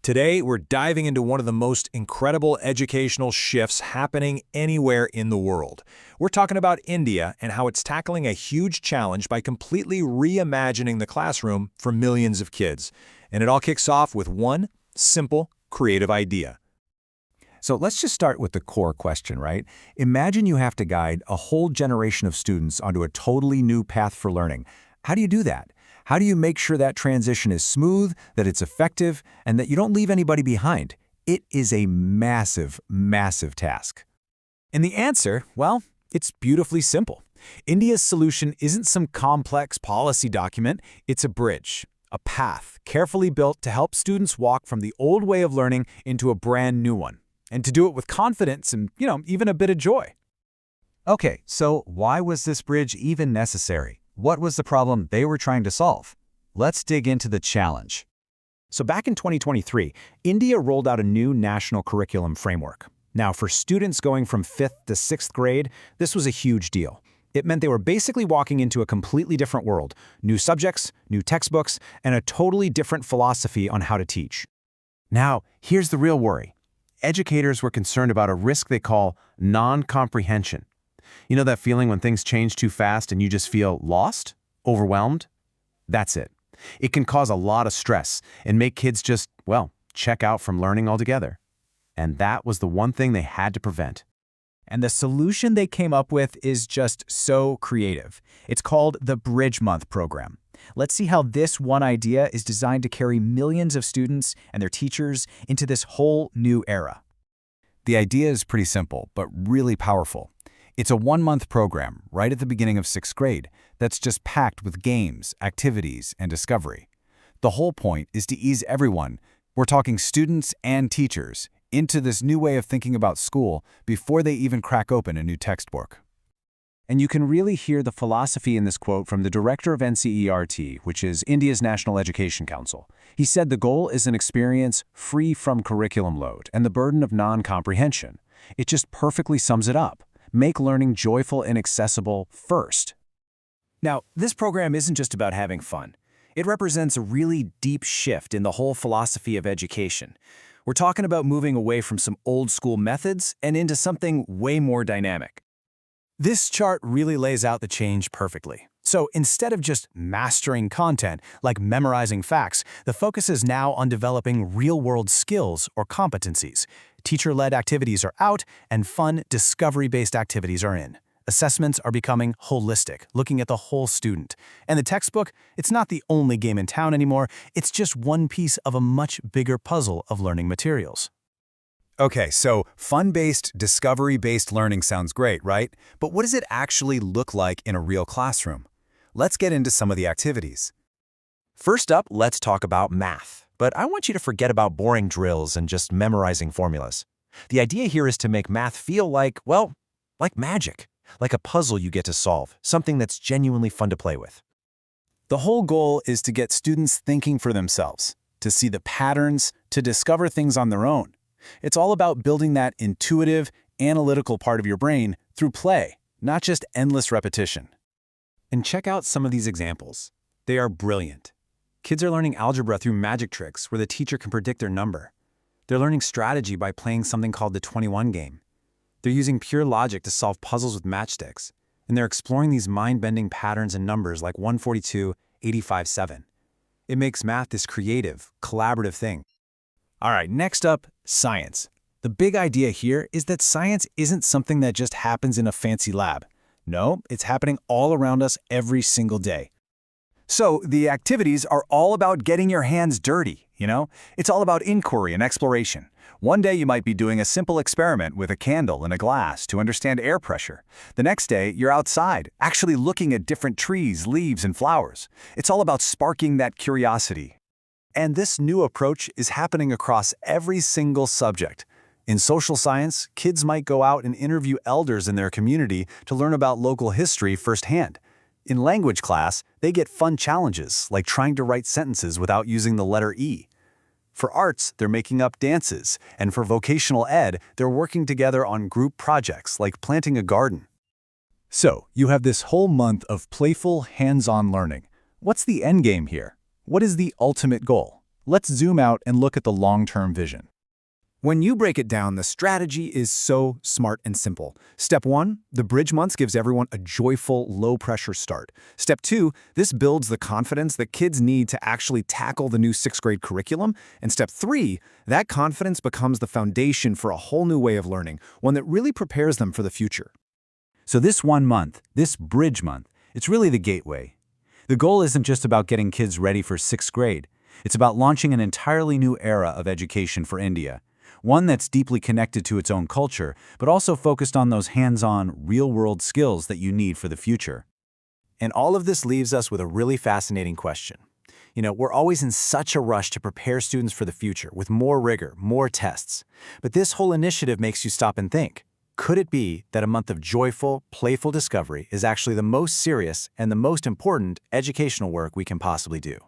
Today, we're diving into one of the most incredible educational shifts happening anywhere in the world. We're talking about India and how it's tackling a huge challenge by completely reimagining the classroom for millions of kids. And it all kicks off with one simple, creative idea. So let's just start with the core question, right? Imagine you have to guide a whole generation of students onto a totally new path for learning. How do you do that? How do you make sure that transition is smooth, that it's effective, and that you don't leave anybody behind? It is a massive, massive task. And the answer, well, it's beautifully simple. India's solution isn't some complex policy document, it's a bridge, a path carefully built to help students walk from the old way of learning into a brand new one, and to do it with confidence and, even a bit of joy. Okay, so why was this bridge even necessary? What was the problem they were trying to solve? Let's dig into the challenge. So back in 2023, India rolled out a new national curriculum framework. Now, for students going from 5th to 6th grade, this was a huge deal. It meant they were basically walking into a completely different world, new subjects, new textbooks, and a totally different philosophy on how to teach. Now, here's the real worry. Educators were concerned about a risk they call non-comprehension. You know that feeling when things change too fast and you just feel lost? Overwhelmed? That's it. It can cause a lot of stress and make kids just, check out from learning altogether. And that was the one thing they had to prevent. And the solution they came up with is just so creative. It's called the Bridge Month program. Let's see how this one idea is designed to carry millions of students and their teachers into this whole new era. The idea is pretty simple, but really powerful. It's a one-month program right at the beginning of 6th grade that's just packed with games, activities, and discovery. The whole point is to ease everyone, we're talking students and teachers, into this new way of thinking about school before they even crack open a new textbook. And you can really hear the philosophy in this quote from the director of NCERT, which is India's National Education Council. He said the goal is an experience free from curriculum load and the burden of non-comprehension. It just perfectly sums it up. Make learning joyful and accessible first. Now, this program isn't just about having fun. It represents a really deep shift in the whole philosophy of education. We're talking about moving away from some old-school methods and into something way more dynamic. This chart really lays out the change perfectly. So instead of just mastering content, like memorizing facts, the focus is now on developing real-world skills or competencies. Teacher-led activities are out, and fun, discovery-based activities are in. Assessments are becoming holistic, looking at the whole student. And the textbook, it's not the only game in town anymore, it's just one piece of a much bigger puzzle of learning materials. Okay, so fun-based, discovery-based learning sounds great, right? But what does it actually look like in a real classroom? Let's get into some of the activities. First up, let's talk about math. But I want you to forget about boring drills and just memorizing formulas. The idea here is to make math feel like magic, like a puzzle you get to solve, something that's genuinely fun to play with. The whole goal is to get students thinking for themselves, to see the patterns, to discover things on their own. It's all about building that intuitive, analytical part of your brain through play, not just endless repetition. And check out some of these examples. They are brilliant. Kids are learning algebra through magic tricks where the teacher can predict their number. They're learning strategy by playing something called the 21 game. They're using pure logic to solve puzzles with matchsticks. And they're exploring these mind-bending patterns and numbers like 142, 85, 7. It makes math this creative, collaborative thing. All right, next up, science. The big idea here is that science isn't something that just happens in a fancy lab. No, it's happening all around us every single day. So the activities are all about getting your hands dirty, It's all about inquiry and exploration. One day you might be doing a simple experiment with a candle and a glass to understand air pressure. The next day, you're outside, actually looking at different trees, leaves, and flowers. It's all about sparking that curiosity. And this new approach is happening across every single subject. In social science, kids might go out and interview elders in their community to learn about local history firsthand. In language class, they get fun challenges, like trying to write sentences without using the letter E. For arts, they're making up dances, and for vocational ed, they're working together on group projects like planting a garden. So, you have this whole month of playful, hands-on learning. What's the end game here? What is the ultimate goal? Let's zoom out and look at the long-term vision. When you break it down, the strategy is so smart and simple. Step 1, the bridge months gives everyone a joyful, low-pressure start. Step 2, this builds the confidence that kids need to actually tackle the new 6th grade curriculum. And Step 3, that confidence becomes the foundation for a whole new way of learning, one that really prepares them for the future. So this 1 month, this bridge month, it's really the gateway. The goal isn't just about getting kids ready for 6th grade. It's about launching an entirely new era of education for India. One that's deeply connected to its own culture, but also focused on those hands-on, real-world skills that you need for the future. And all of this leaves us with a really fascinating question. We're always in such a rush to prepare students for the future with more rigor, more tests. But this whole initiative makes you stop and think. Could it be that a month of joyful, playful discovery is actually the most serious and the most important educational work we can possibly do?